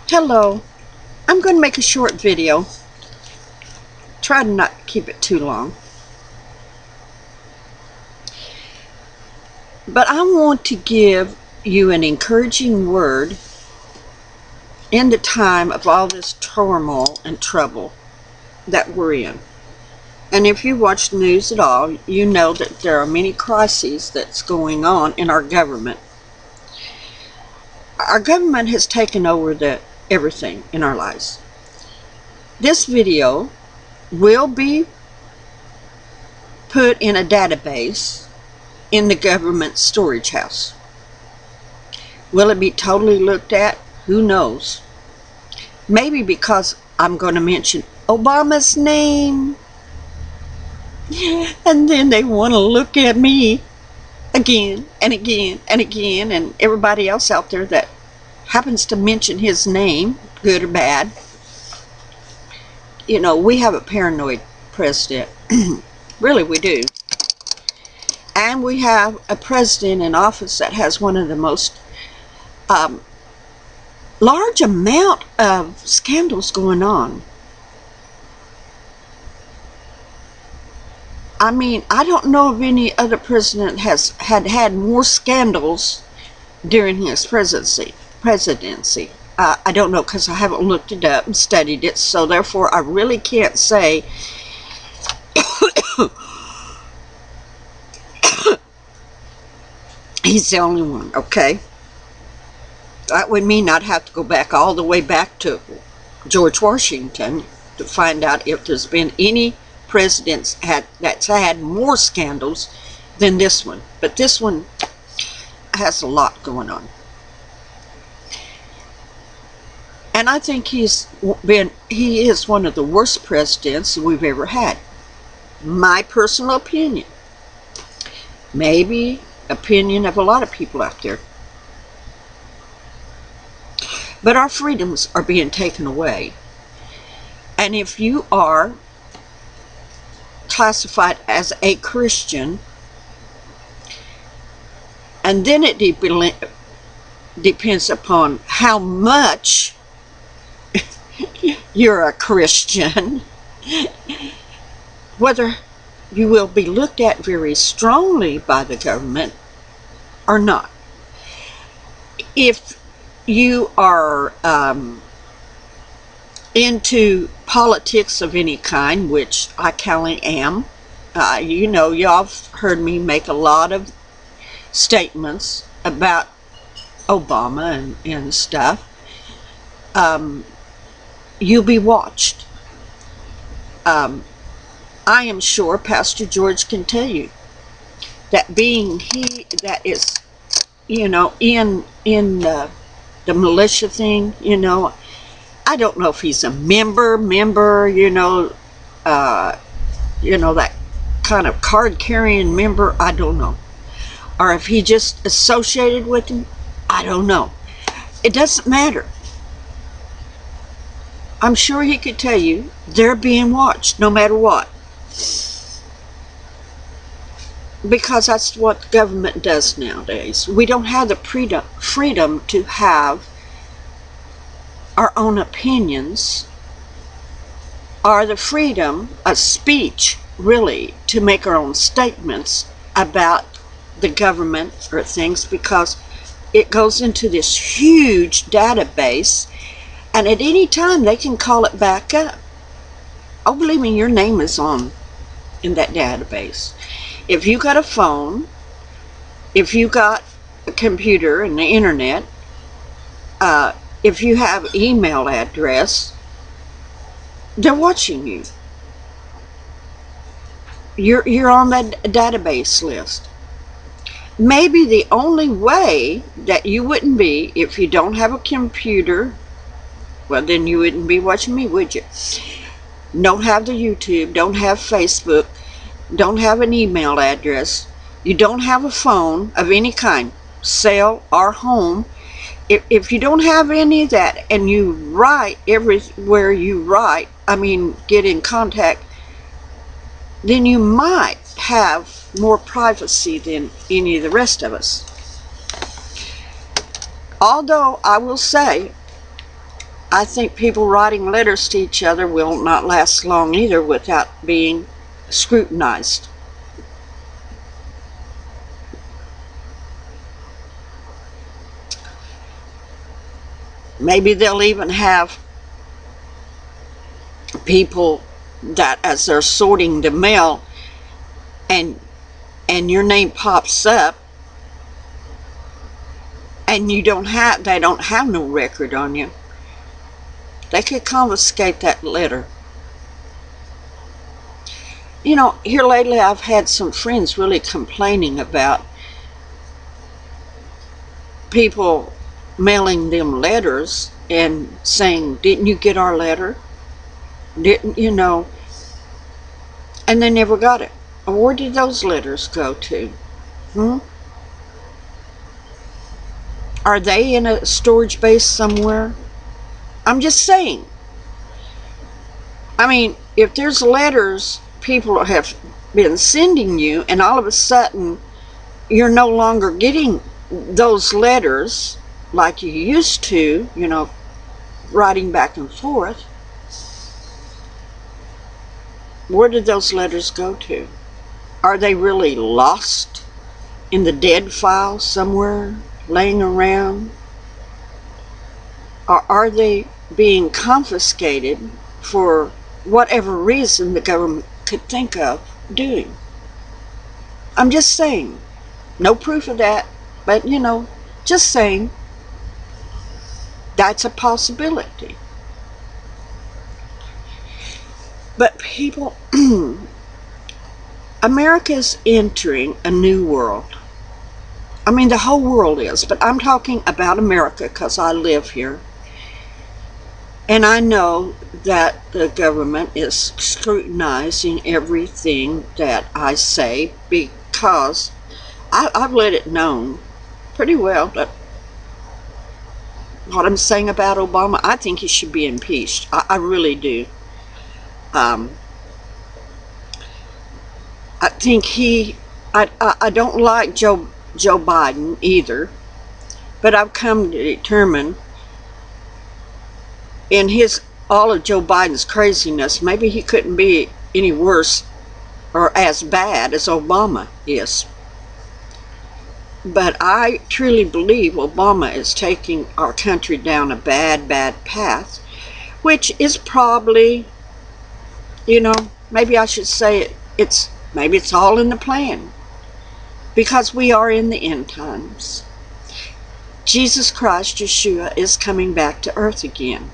Hello, I'm going to make a short video. Try to not keep it too long. But I want to give you an encouraging word in the time of all this turmoil and trouble that we're in. And if you watch the news at all, you know that there are many crises that's going on in our government. Our government has taken over everything in our lives. This video will be put in a database in the government storage house. Will it be totally looked at? Who knows? Maybe because I'm going to mention Obama's name, and then they want to look at me again and again and again, and everybody else out there that happens to mention his name, good or bad. You know, we have a paranoid president. Really, we do. And we have a president in office that has one of the most large amount of scandals going on. I mean, I don't know of any other president had more scandals during his presidency. I don't know, because I haven't looked it up and studied it, so therefore I really can't say he's the only one, okay? That would mean I'd have to go back all the way back to George Washington to find out if there's been any presidents that's had more scandals than this one. But this one has a lot going on. And I think he is one of the worst presidents we've ever had. My personal opinion. Maybe opinion of a lot of people out there. But our freedoms are being taken away. And if you are classified as a Christian, and then it depends upon how much you're a Christian, whether you will be looked at very strongly by the government or not. If you are into politics of any kind, which I currently am, you know, y'all have heard me make a lot of statements about Obama and stuff. You'll be watched. I am sure Pastor George can tell you that being he that is, you know, in the militia thing, you know, I don't know if he's a member, you know, that kind of card-carrying member, I don't know. Or if he just associated with him, I don't know. It doesn't matter. I'm sure he could tell you they're being watched no matter what. Because that's what the government does nowadays. We don't have the freedom to have our own opinions, or the freedom of speech, really, to make our own statements about the government or things, because it goes into this huge database, and at any time they can call it back up. Oh, believe me, your name is on in that database. If you got a phone, if you got a computer and the internet, if you have email address, they're watching you. You're on that database list. Maybe the only way that you wouldn't be, if you don't have a computer, well, then you wouldn't be watching me, would you? Don't have the YouTube, don't have Facebook, don't have an email address, you don't have a phone of any kind, cell or home. If you don't have any of that, and you write everywhere you write, I mean, get in contact, then you might have more privacy than any of the rest of us. Although I will say, I think people writing letters to each other will not last long either without being scrutinized. Maybe they'll even have people that, as they're sorting the mail, and your name pops up, and they don't have no record on you, they could confiscate that letter. You know, here lately I've had some friends really complaining about people mailing them letters and saying, didn't you get our letter? Didn't you know? And they never got it. Where did those letters go to? Are they in a storage base somewhere? I'm just saying. I mean, if there's letters people have been sending you, and all of a sudden you're no longer getting those letters like you used to, you know, writing back and forth, where did those letters go to? Are they really lost in the dead file somewhere, laying around? Or are they being confiscated for whatever reason the government could think of doing? I'm just saying. No proof of that, but you know, just saying. That's a possibility. But people, America's entering a new world. I mean, the whole world is, but I'm talking about America because I live here. And I know that the government is scrutinizing everything that I say, because I've let it known pretty well that what I'm saying about Obama, I think he should be impeached. I really do. I think I don't like Joe Biden either, but I've come to determine, in all of Joe Biden's craziness, maybe he couldn't be any worse or as bad as Obama is. But I truly believe Obama is taking our country down a bad path, which is probably, you know, maybe I should say maybe it's all in the plan, because we are in the end times. Jesus Christ, Yeshua, is coming back to earth again.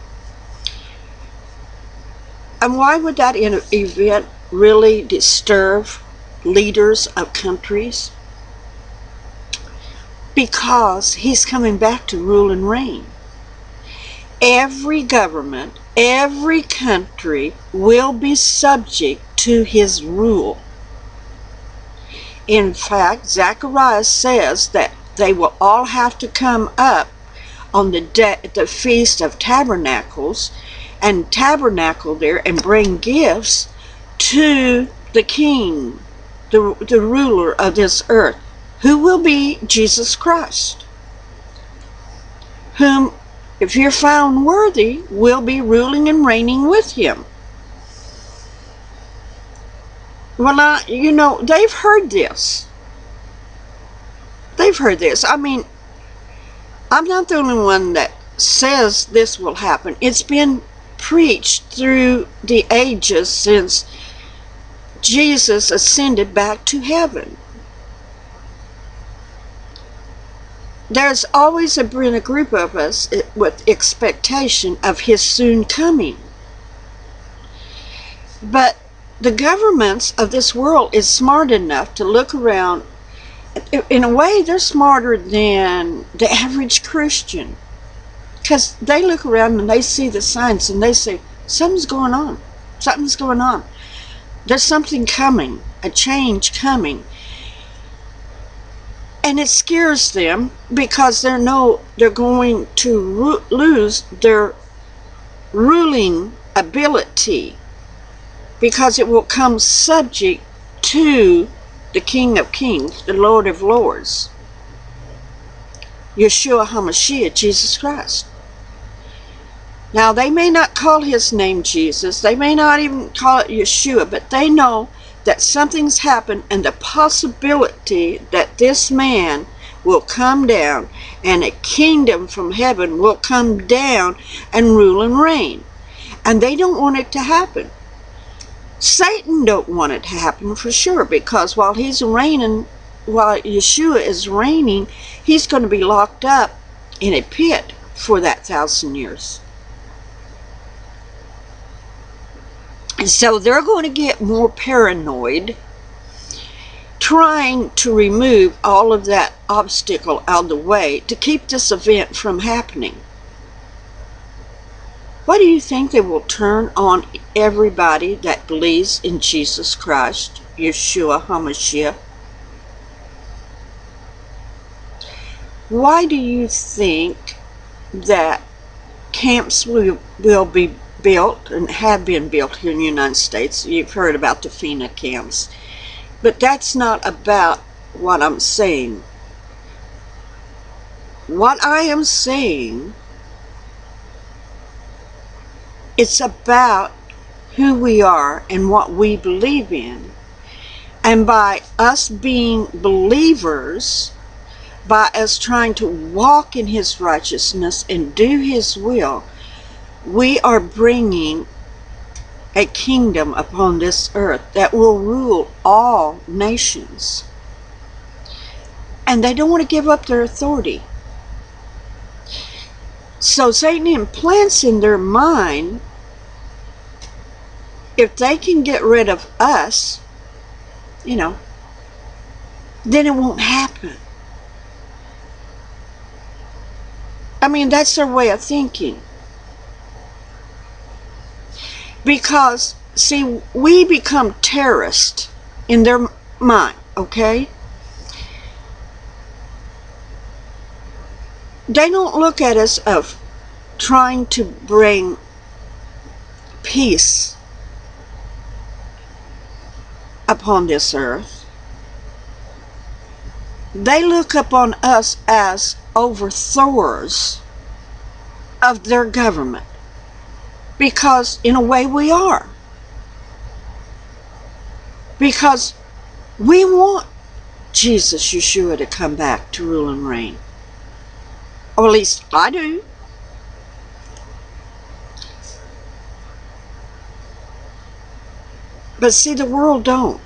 And why would that event really disturb leaders of countries? Because he's coming back to rule and reign. Every government, every country will be subject to his rule. In fact, Zechariah says that they will all have to come up on the Feast of Tabernacles and tabernacle there and bring gifts to the king, the ruler of this earth, who will be Jesus Christ, whom, if you're found worthy, will be ruling and reigning with him. Well, you know, they've heard this. They've heard this. I mean, I'm not the only one that says this will happen. It's been preached through the ages since Jesus ascended back to heaven. There's always been a group of us with expectation of his soon coming. But the governments of this world is smart enough to look around. In a way, they're smarter than the average Christian, because they look around and they see the signs and they say, something's going on. Something's going on. There's something coming, a change coming. And it scares them, because they know they're going to lose their ruling ability, because it will come subject to the King of Kings, the Lord of Lords. Yeshua HaMashiach, Jesus Christ. Now, they may not call his name Jesus. They may not even call it Yeshua, but they know that something's happened and the possibility that this man will come down and a kingdom from heaven will come down and rule and reign. And they don't want it to happen. Satan don't want it to happen for sure, because while he's reigning, while Yeshua is reigning, he's going to be locked up in a pit for that 1,000 years. And so they're going to get more paranoid, trying to remove all of that obstacle out of the way to keep this event from happening. Why do you think they will turn on everybody that believes in Jesus Christ, Yeshua HaMashiach? Why do you think that camps will be built and have been built here in the United States? You've heard about the FENA camps. But that's not about what I'm saying. What I am saying, it's about who we are and what we believe in. And by us being believers, by us trying to walk in his righteousness and do his will, we are bringing a kingdom upon this earth that will rule all nations. And they don't want to give up their authority. So Satan implants in their mind, if they can get rid of us, then it won't happen. I mean, that's their way of thinking. Because, see, we become terrorists in their mind, okay? They don't look at us of trying to bring peace upon this earth. They look upon us as overthrowers of their government. Because, in a way, we are. Because we want Jesus, Yeshua, to come back to rule and reign. Or at least I do. But see, the world don't.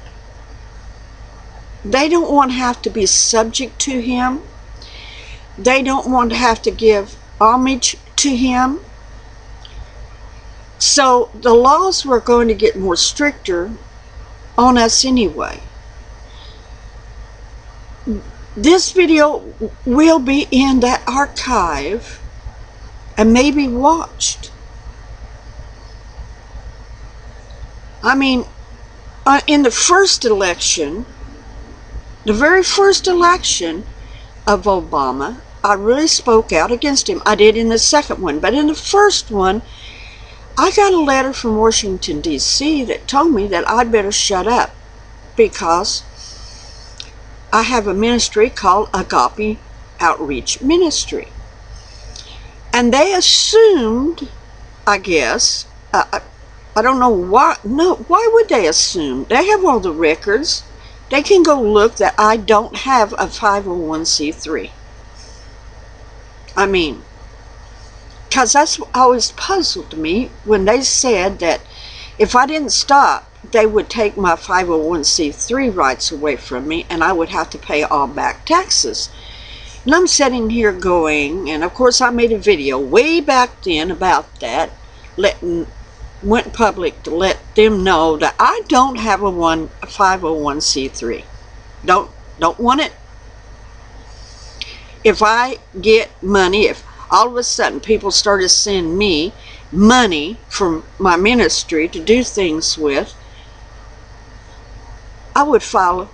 They don't want to have to be subject to him. They don't want to have to give homage to him. So the laws were going to get more stricter on us anyway. This video will be in that archive and may be watched. I mean, in the first election, the very first election of Obama, I really spoke out against him. I did in the second one, but in the first one, I got a letter from Washington, D.C. that told me that I'd better shut up because I have a ministry called Agape Outreach Ministry. And they assumed, I guess, I don't know why, no, why would they assume? They have all the records. They can go look that I don't have a 501c3. I mean, because that's always puzzled me when they said that if I didn't stop, they would take my 501c3 rights away from me and I would have to pay all back taxes. And I'm sitting here going, and of course I made a video way back then about that, went public to let them know that I don't have a 501c3. Don't want it. If I get money, if all of a sudden people started sending me money from my ministry to do things with, I would file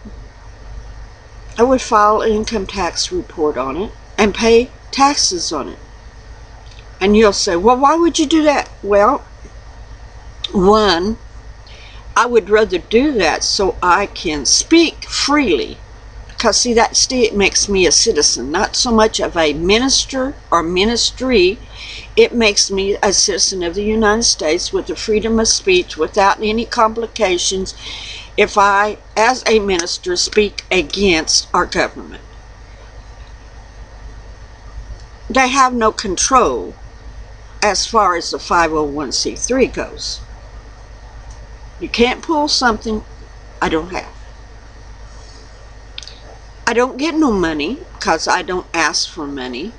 an income tax report on it and pay taxes on it. And you'll say, well, why would you do that? Well, one, I would rather do that so I can speak freely Because, see, that state makes me a citizen, not so much of a minister or ministry. It makes me a citizen of the United States with the freedom of speech without any complications if I, as a minister, speak against our government. They have no control as far as the 501c3 goes. You can't pull something I don't have. I don't get no money because I don't ask for money.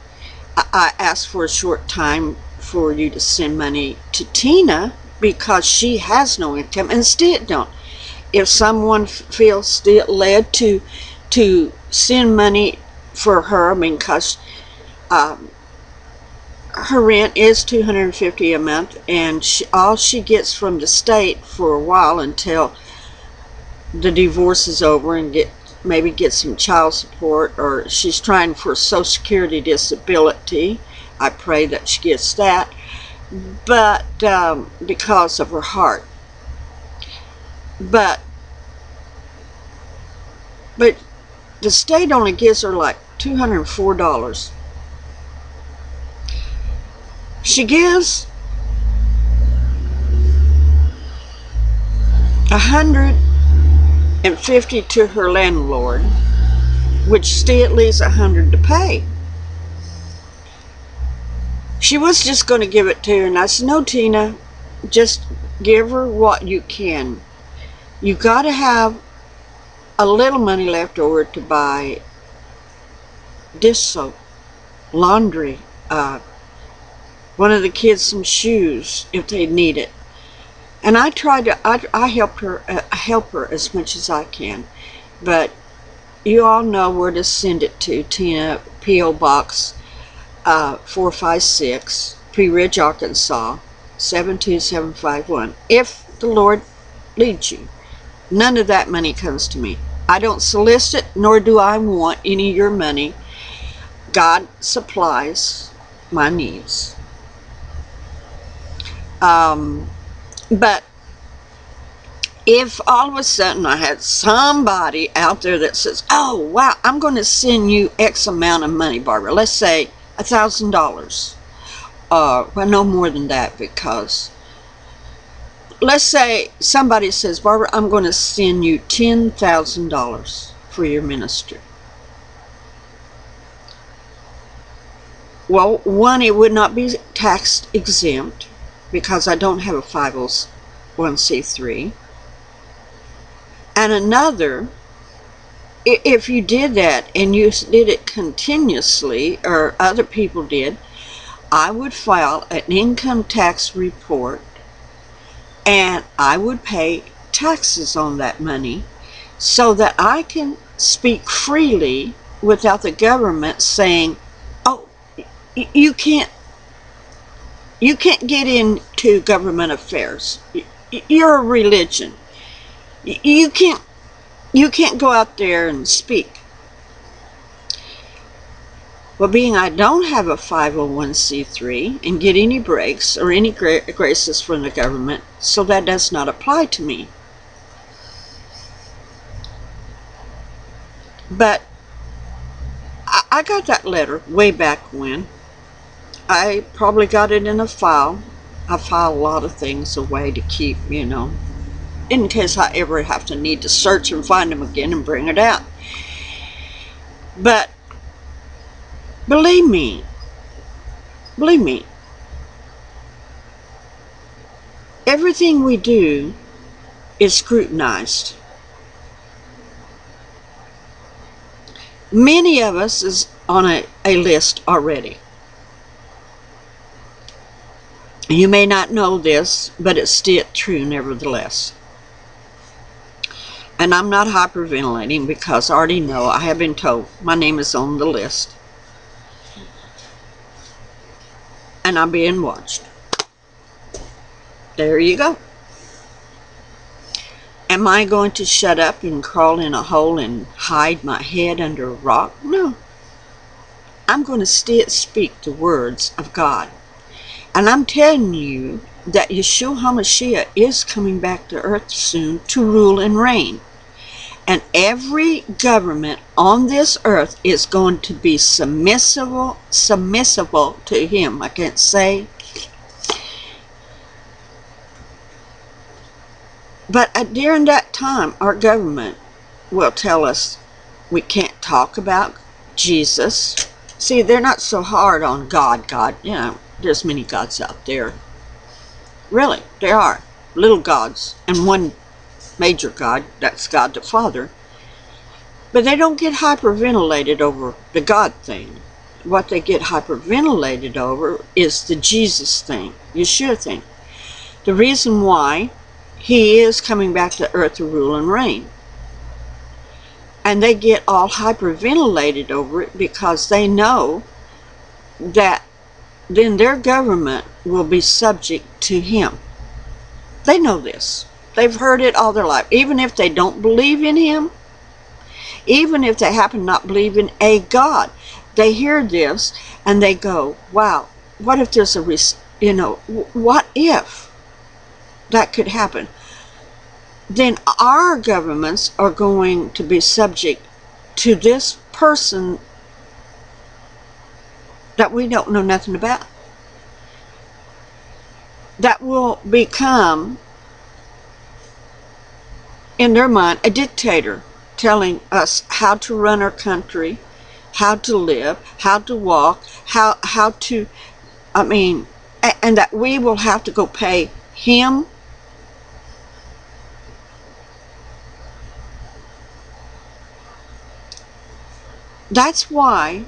I ask for a short time for you to send money to Tina because she has no income and still don't. If someone feels still led to send money for her, I mean, because her rent is $250 a month, and all she gets from the state for a while until the divorce is over and maybe get some child support, or she's trying for Social Security disability. I pray that she gets that, but because of her heart. But the state only gives her like $204. She gives $150 to her landlord, which still leaves $100 to pay. She was just going to give it to her, and I said, no, Tina, just give her what you can. You got to have a little money left over to buy dish soap, laundry, one of the kids some shoes if they need it. And I try to, I help her as much as I can. But you all know where to send it to. Tina, P.O. Box 456, Pea Ridge, Arkansas 72751. If the Lord leads you. None of that money comes to me. I don't solicit, nor do I want any of your money. God supplies my needs. But if all of a sudden I had somebody out there that says, oh, wow, I'm going to send you X amount of money, Barbara. Let's say $1,000. Well, no more than that, because let's say somebody says, Barbara, I'm going to send you $10,000 for your ministry. Well, one, it would not be tax exempt because I don't have a 501c3. And another, if you did that and you did it continuously, or other people did, I would file an income tax report and I would pay taxes on that money so that I can speak freely without the government saying, oh, you can't get into government affairs. You're a religion. You can't go out there and speak. Well, being I don't have a 501c3 and get any breaks or any graces from the government, so that does not apply to me. But I got that letter way back when. I probably got it in a file. I file a lot of things away to keep, in case I ever have to need to search and find them again and bring it out. But believe me, everything we do is scrutinized. Many of us is on a list already. You may not know this, but it's still true nevertheless. And I'm not hyperventilating because I already know, I have been told, my name is on the list. And I'm being watched. There you go. Am I going to shut up and crawl in a hole and hide my head under a rock? No. I'm going to still speak the words of God. And I'm telling you that Yeshua HaMashiach is coming back to earth soon to rule and reign. And every government on this earth is going to be submissive to him. I can't say. But during that time, our government will tell us we can't talk about Jesus. See, they're not so hard on God. You know, there's many gods out there. Really, there are. Little gods. And one major God, that's God the Father. But they don't get hyperventilated over the God thing. What they get hyperventilated over is the Jesus thing, Yeshua thing. The reason why he is coming back to earth to rule and reign. And they get all hyperventilated over it because they know that then their government will be subject to him. They know this. They've heard it all their life. Even if they don't believe in him, even if they happen to not believe in a God, they hear this and they go, wow, what if there's what if that could happen? Then our governments are going to be subject to this person that we don't know nothing about. That will become, in their mind, a dictator telling us how to run our country, how to live, how to walk, how to, and that we will have to go pay him. That's why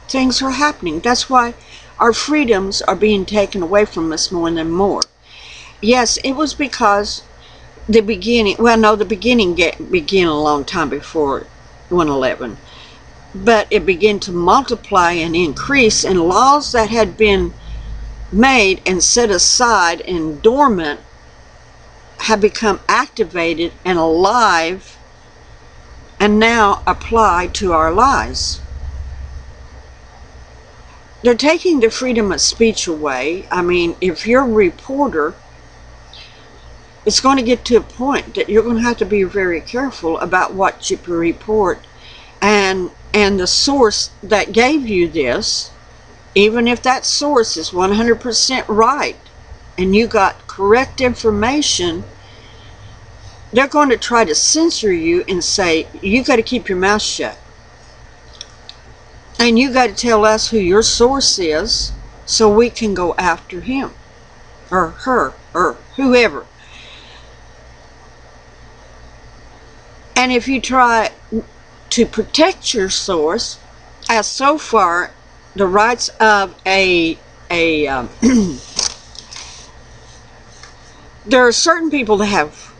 things are happening. That's why our freedoms are being taken away from us more and more. Yes, it was because the beginning, well, no, the beginning began a long time before 111. But it began to multiply and increase, and laws that had been made and set aside and dormant have become activated and alive and now apply to our lives. They're taking the freedom of speech away. I mean, if you're a reporter, it's going to get to a point that you're going to have to be very careful about what you report, and the source that gave you this, even if that source is 100% right and you got correct information, they're going to try to censor you and say, you got to keep your mouth shut. And you got to tell us who your source is so we can go after him or her or whoever. And if you try to protect your source, as so far the rights of there are certain people that have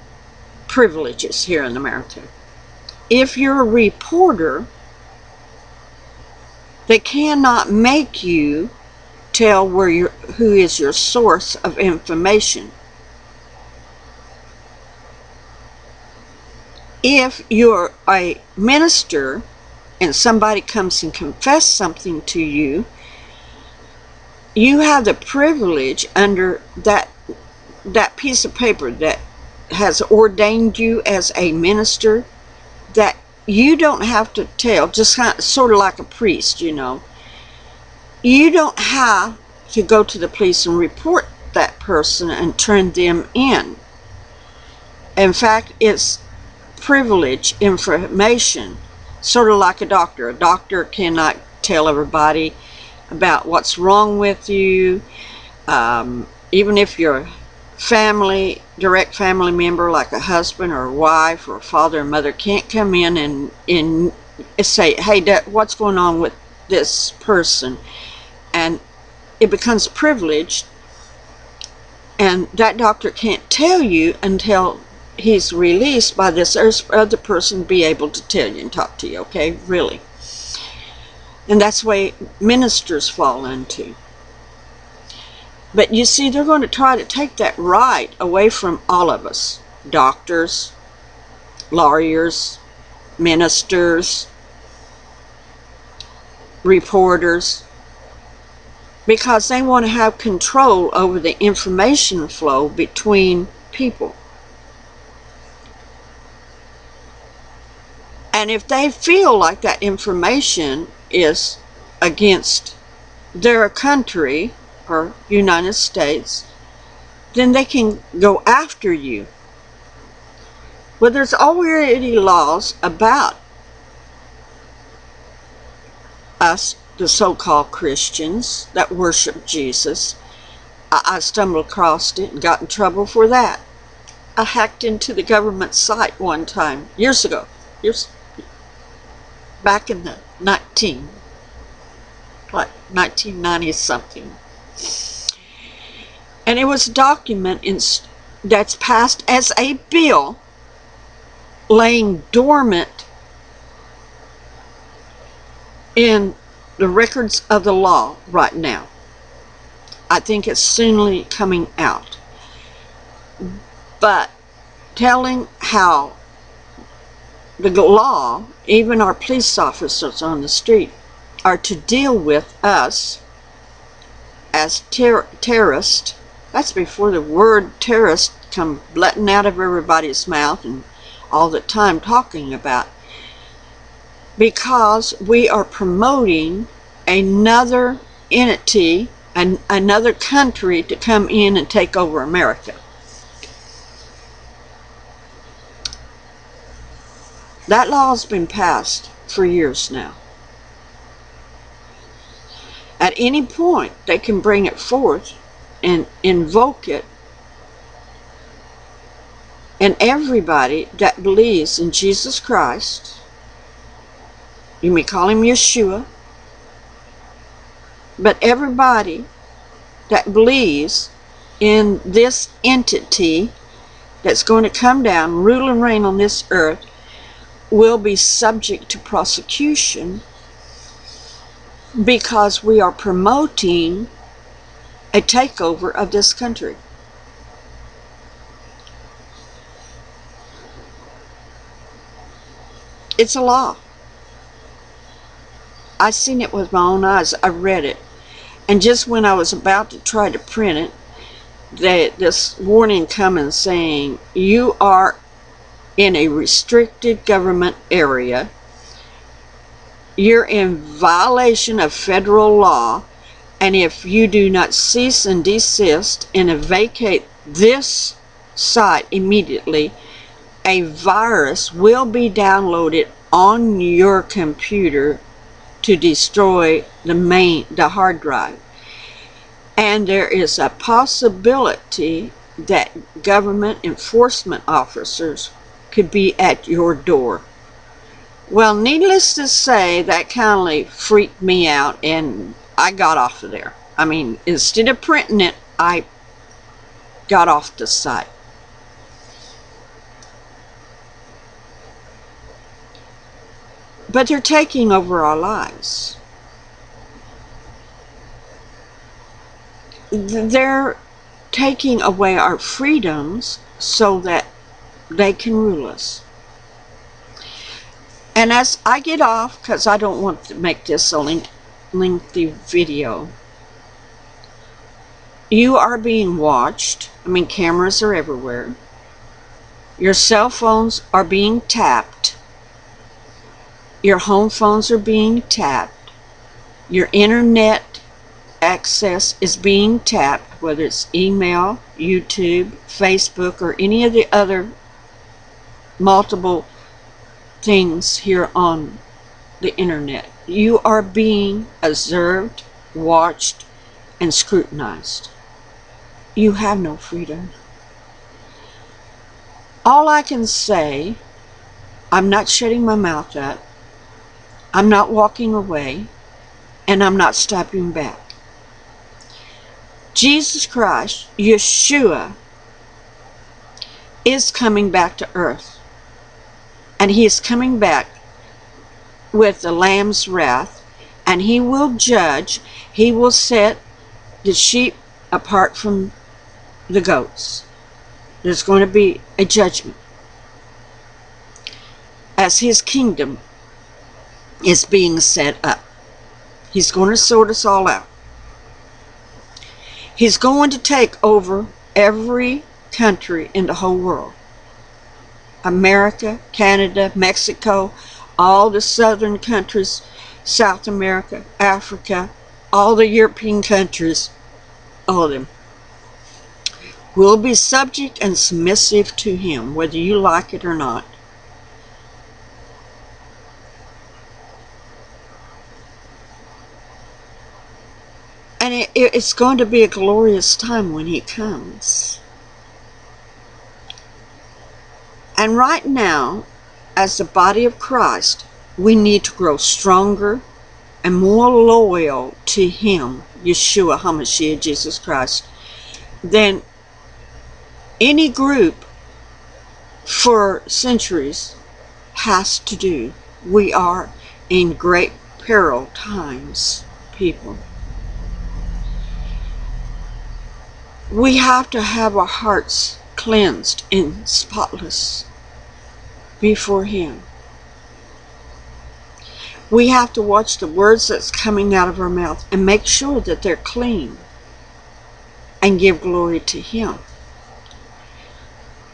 privileges here in America. If you're a reporter, they cannot make you tell who is your source of information. If you're a minister and somebody comes and confesses something to you, you have the privilege under that piece of paper that has ordained you as a minister, that you don't have to tell, just sort of like a priest, you know. You don't have to go to the police and report that person and turn them in. In fact, it's privilege information, sort of like a doctor. A doctor cannot tell everybody about what's wrong with you. Even if you're a direct family member, like a husband or a wife or a father or mother, can't come in and say, hey, what's going on with this person? And it becomes privileged, and that doctor can't tell you until he's released by this other person be able to tell you and talk to you, okay? Really. And that's the way ministers fall into. But you see, they're going to try to take that right away from all of us. Doctors, lawyers, ministers, reporters, because they want to have control over the information flow between people. And if they feel like that information is against their country or United States, then they can go after you. Well, there's already laws about us, the so-called Christians that worship Jesus. I stumbled across it and got in trouble for that. I hacked into the government site one time, years ago, back in the 1990 something. And it was a document that's passed as a bill laying dormant in the records of the law right now. I think it's soonly coming out. But telling how the law, even our police officers on the street, are to deal with us as terrorists. That's before the word terrorist come letting out of everybody's mouth and all the time talking about. Because we are promoting another entity, another country to come in and take over America. That law has been passed for years now. At any point, they can bring it forth and invoke it. And everybody that believes in Jesus Christ, you may call him Yeshua, but everybody that believes in this entity that's going to come down, rule and reign on this earth, will be subject to prosecution because we are promoting a takeover of this country. It's a law. I seen it with my own eyes. I read it. And just when I was about to try to print it, this warning coming saying, you are in a restricted government area. You're in violation of federal law. And if you do not cease and desist and vacate this site immediately, a virus will be downloaded on your computer to destroy the hard drive. And there is a possibility that government enforcement officers could be at your door. Well, needless to say, that kind of freaked me out and I got off of there. I mean, instead of printing it, I got off the site. But they're taking over our lives. They're taking away our freedoms so that they can rule us. And as I get off, because I don't want to make this a lengthy video, you are being watched. I mean, cameras are everywhere. Your cell phones are being tapped. Your home phones are being tapped. Your internet access is being tapped, whether it's email, YouTube, Facebook, or any of the other multiple things here on the internet. You are being observed, watched, and scrutinized. You have no freedom. All I can say, I'm not shutting my mouth up, I'm not walking away, and I'm not stepping back. Jesus Christ, Yeshua, is coming back to earth. And he is coming back with the Lamb's wrath, and he will judge. He will set the sheep apart from the goats. There's going to be a judgment as his kingdom is being set up. He's going to sort us all out. He's going to take over every country in the whole world. America, Canada, Mexico, all the southern countries, South America, Africa, all the European countries, all of them, will be subject and submissive to him, whether you like it or not. And it's going to be a glorious time when he comes. And right now, as the body of Christ, we need to grow stronger and more loyal to him, Yeshua HaMashiach, Jesus Christ, than any group for centuries has to do. We are in great peril times, people. We have to have our hearts cleansed and spotless before him. We have to watch the words that's coming out of our mouth and make sure that they're clean and give glory to him.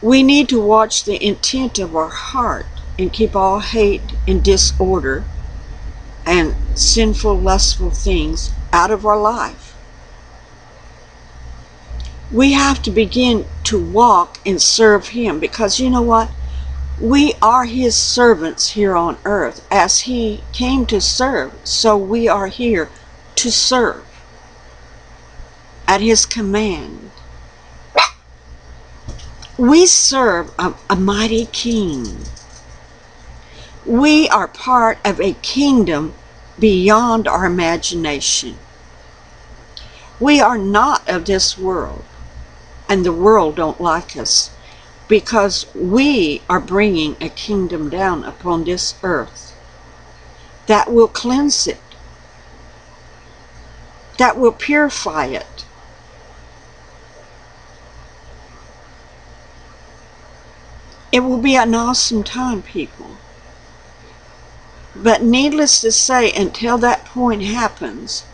We need to watch the intent of our heart and keep all hate and disorder and sinful, lustful things out of our life. We have to begin to walk and serve him, because you know what? We are his servants here on earth. As he came to serve, so we are here to serve at his command. We serve a mighty king. We are part of a kingdom beyond our imagination. We are not of this world, and the world don't like us, because we are bringing a kingdom down upon this earth that will cleanse it, that will purify it. It will be an awesome time, people. But needless to say, until that point happens,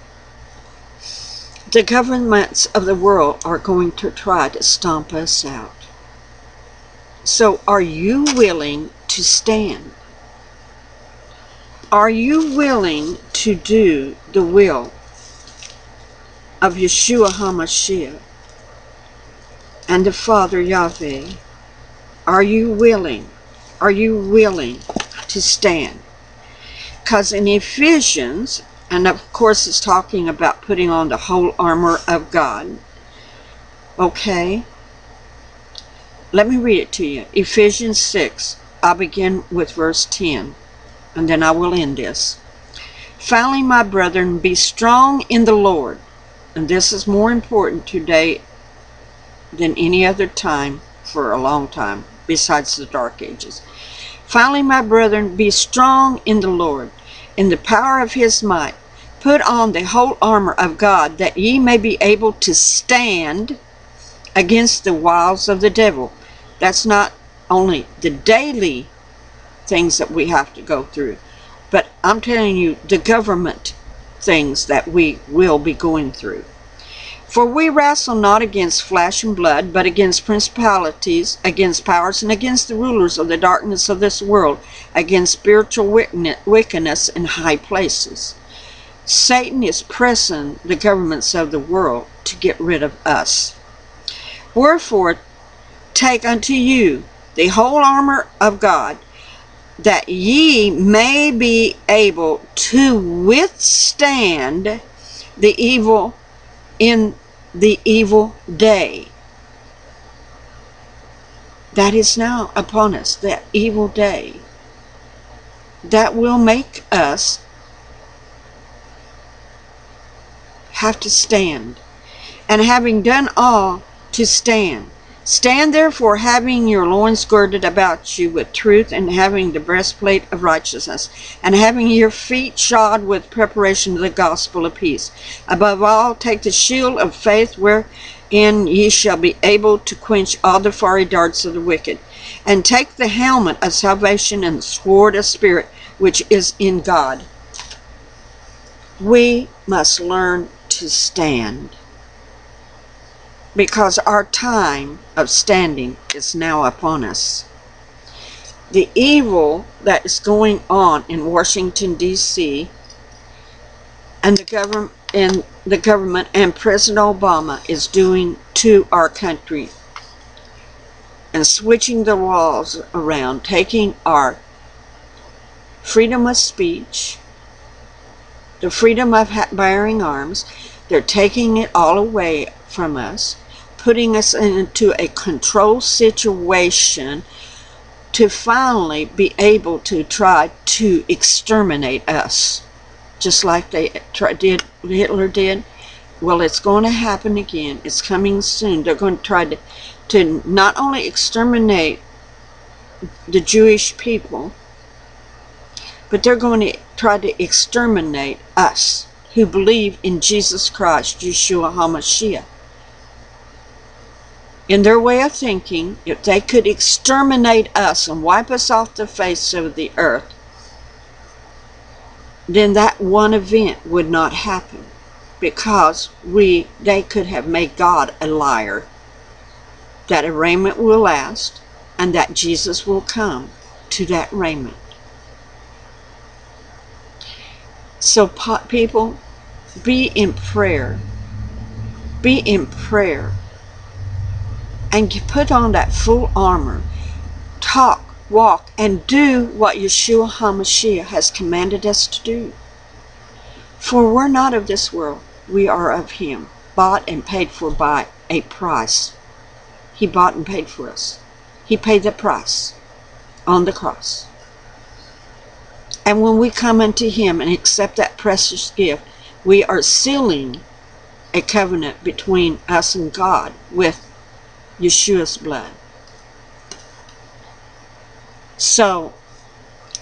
the governments of the world are going to try to stomp us out. So are you willing to stand? Are you willing to do the will of Yeshua HaMashiach and the Father Yahweh? Are you willing? Are you willing to stand? Because in Ephesians, and of course it's talking about putting on the whole armor of God. Okay? Let me read it to you. Ephesians 6. I'll begin with verse 10. And then I will end this. Finally, my brethren, be strong in the Lord. And this is more important today than any other time for a long time, besides the dark ages. Finally, my brethren, be strong in the Lord, in the power of his might. Put on the whole armor of God, that ye may be able to stand against the wiles of the devil. That's not only the daily things that we have to go through, but I'm telling you the government things that we will be going through. For we wrestle not against flesh and blood, but against principalities, against powers, and against the rulers of the darkness of this world, against spiritual wickedness in high places. Satan is pressing the governments of the world to get rid of us. Wherefore, take unto you the whole armor of God, that ye may be able to withstand the evil in the evil day. That is now upon us, that evil day that will make us have to stand. And having done all, to stand. Stand therefore, having your loins girded about you with truth, and having the breastplate of righteousness, and having your feet shod with preparation of the gospel of peace. Above all, take the shield of faith, wherein ye shall be able to quench all the fiery darts of the wicked. And take the helmet of salvation and the sword of spirit, which is in God. We must learn to stand, because our time of standing is now upon us. the evil that is going on in Washington, D.C., and the government and President Obama is doing to our country, and switching the laws around, taking our freedom of speech, the freedom of bearing arms. They're taking it all away from us, putting us into a control situation to finally be able to try to exterminate us, just like Hitler did. Well, it's going to happen again. It's coming soon. They're going to try to not only exterminate the Jewish people, but they're going to try to exterminate us who believe in Jesus Christ, Yeshua HaMashiach. In their way of thinking, if they could exterminate us and wipe us off the face of the earth, then that one event would not happen, because they could have made God a liar, that a raiment will last, and that Jesus will come to that raiment. So people, be in prayer. Be in prayer. And put on that full armor. Talk, walk, and do what Yeshua HaMashiach has commanded us to do. For we're not of this world. We are of Him, bought and paid for by a price. He bought and paid for us. He paid the price on the cross. And when we come unto Him and accept that precious gift, we are sealing a covenant between us and God with Yeshua's blood. So,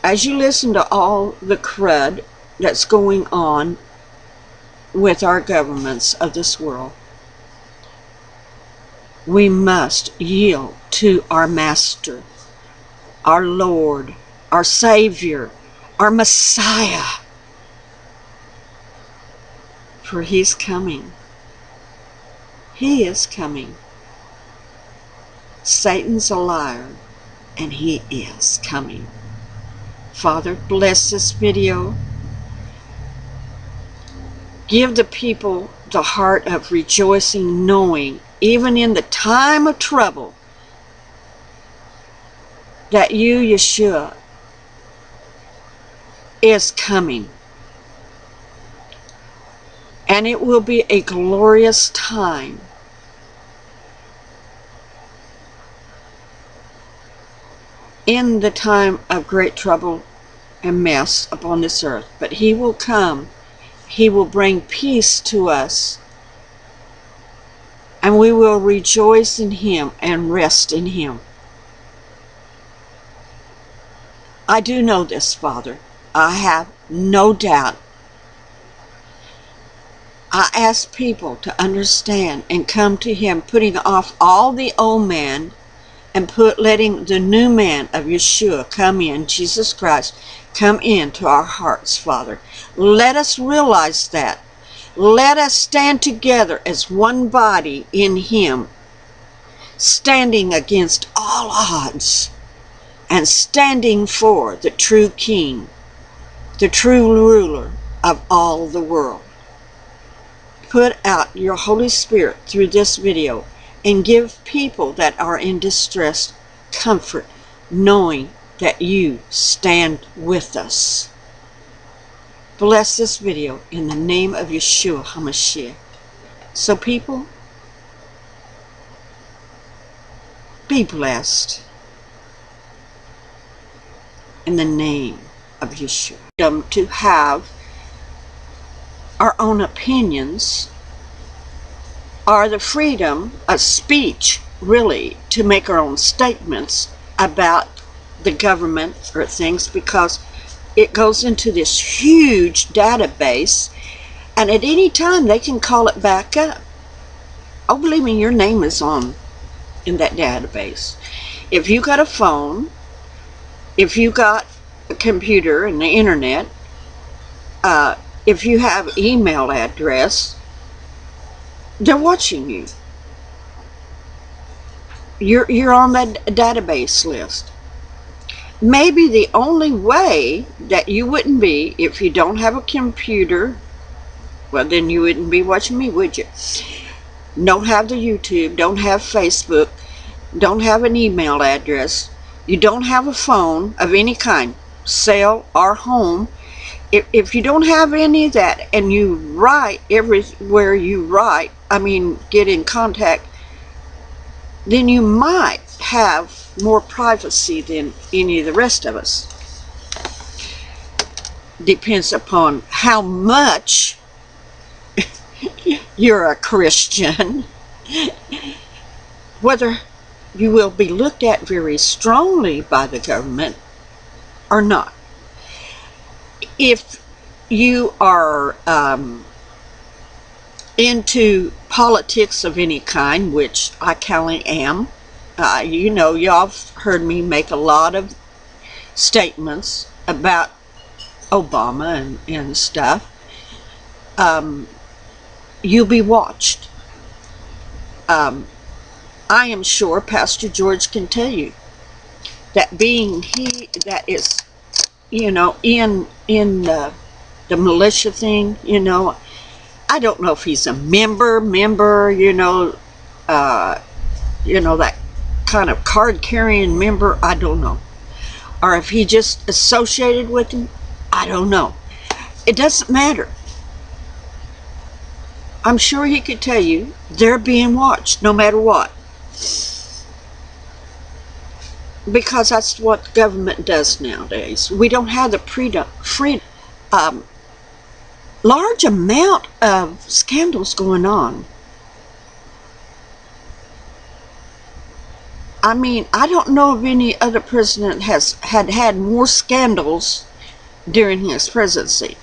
as you listen to all the crud that's going on with our governments of this world, we must yield to our Master, our Lord, our Savior, our Messiah. For He's coming. He is coming. Satan's a liar, and he is coming. Father, bless this video. Give the people the heart of rejoicing, knowing, even in the time of trouble, that you, Yeshua, is coming. And it will be a glorious time. In the time of great trouble and mess upon this earth. But He will come. He will bring peace to us. And we will rejoice in Him and rest in Him. I do know this, Father. I have no doubt. I ask people to understand and come to Him, putting off all the old man and letting the new man of Yeshua come in, Jesus Christ, come into our hearts, Father. Let us realize that. Let us stand together as one body in Him, standing against all odds, and standing for the true King, the true ruler of all the world. Put out your Holy Spirit through this video and give people that are in distress comfort, knowing that you stand with us. Bless this video in the name of Yeshua HaMashiach. So people, be blessed in the name of Yeshua. To have our own opinions, are the freedom of speech, really, to make our own statements about the government or things, because it goes into this huge database, and at any time they can call it back up. Oh, believe me, your name is on in that database. If you got a phone, if you got a computer and the internet, if you have email address, they're watching you. You're on that database list. maybe the only way that you wouldn't be, if you don't have a computer, well, then you wouldn't be watching me, would you? Don't have the YouTube, don't have Facebook, don't have an email address, you don't have a phone of any kind, cell or home. If you don't have any of that, and you write everywhere you write, get in contact, then you might have more privacy than any of the rest of us. Depends upon how much you're a Christian, whether you will be looked at very strongly by the government or not. If you are into politics of any kind, which I currently am, y'all have heard me make a lot of statements about Obama and stuff. You'll be watched. I am sure Pastor George can tell you that being he that is, in the militia thing, I don't know if he's a member, that kind of card-carrying member, I don't know. Or if he just associated with him, I don't know. It doesn't matter. I'm sure he could tell you they're being watched no matter what. Because that's what the government does nowadays. We don't have the freedom. Large amount of scandals going on. I don't know of any other president had more scandals during his presidency.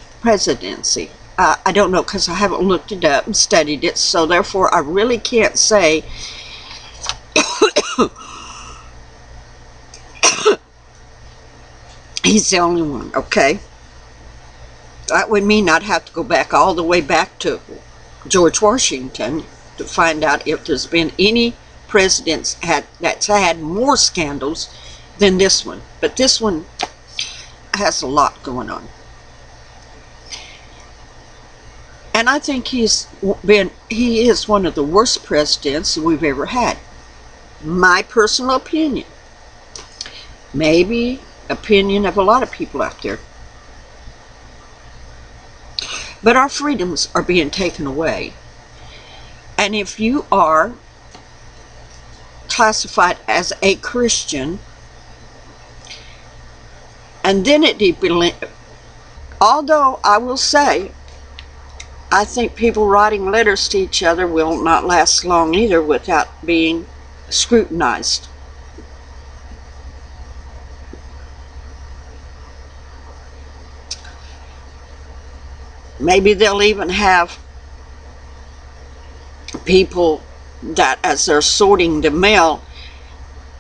I don't know, because I haven't looked it up and studied it, so therefore I really can't say he's the only one, okay? That would mean I'd have to go back all the way back to George Washington to find out if there's been any presidents that's had more scandals than this one. But this one has a lot going on. And I think he is one of the worst presidents we've ever had. My personal opinion. Maybe opinion of a lot of people out there. But our freedoms are being taken away. And if you are classified as a Christian, and then although I will say, I think people writing letters to each other will not last long either without being scrutinized. Maybe they'll even have people that, as they're sorting the mail,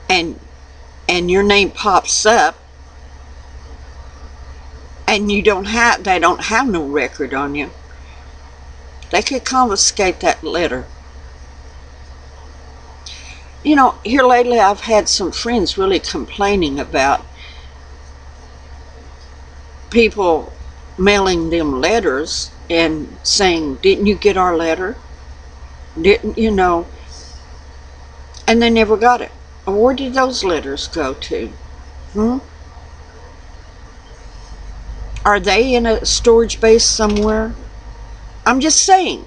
and your name pops up, and they don't have no record on you. They could confiscate that letter. Here lately I've had some friends really complaining about people mailing them letters and saying, didn't you get our letter? Didn't you know? And they never got it. Where did those letters go to? Are they in a storage base somewhere? I'm just saying.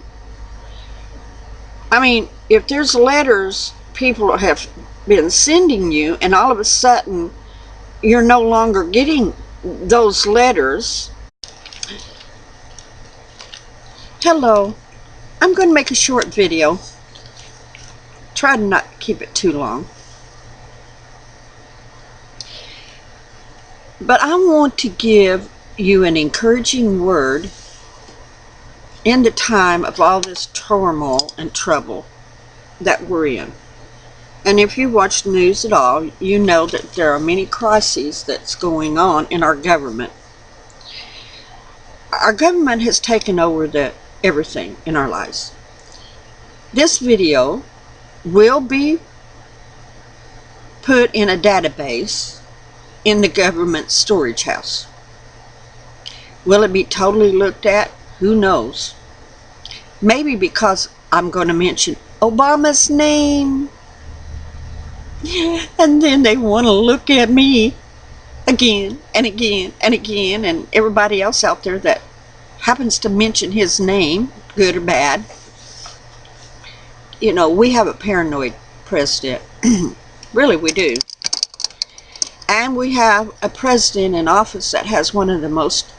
If there's letters people have been sending you, and all of a sudden you're no longer getting those letters. Hello. I'm going to make a short video. Try to not keep it too long. But I want to give you an encouraging word in the time of all this turmoil and trouble that we're in. And if you watch the news at all, you know that there are many crises that's going on in our government. Our government has taken over everything in our lives. This video will be put in a database in the government storage house. Will it be totally looked at? Who knows? Maybe because I'm going to mention Obama's name. And then they want to look at me again and again and again, and everybody else out there that happens to mention his name, good or bad. You know, we have a paranoid president. Really, we do. And we have a president in office that has one of the most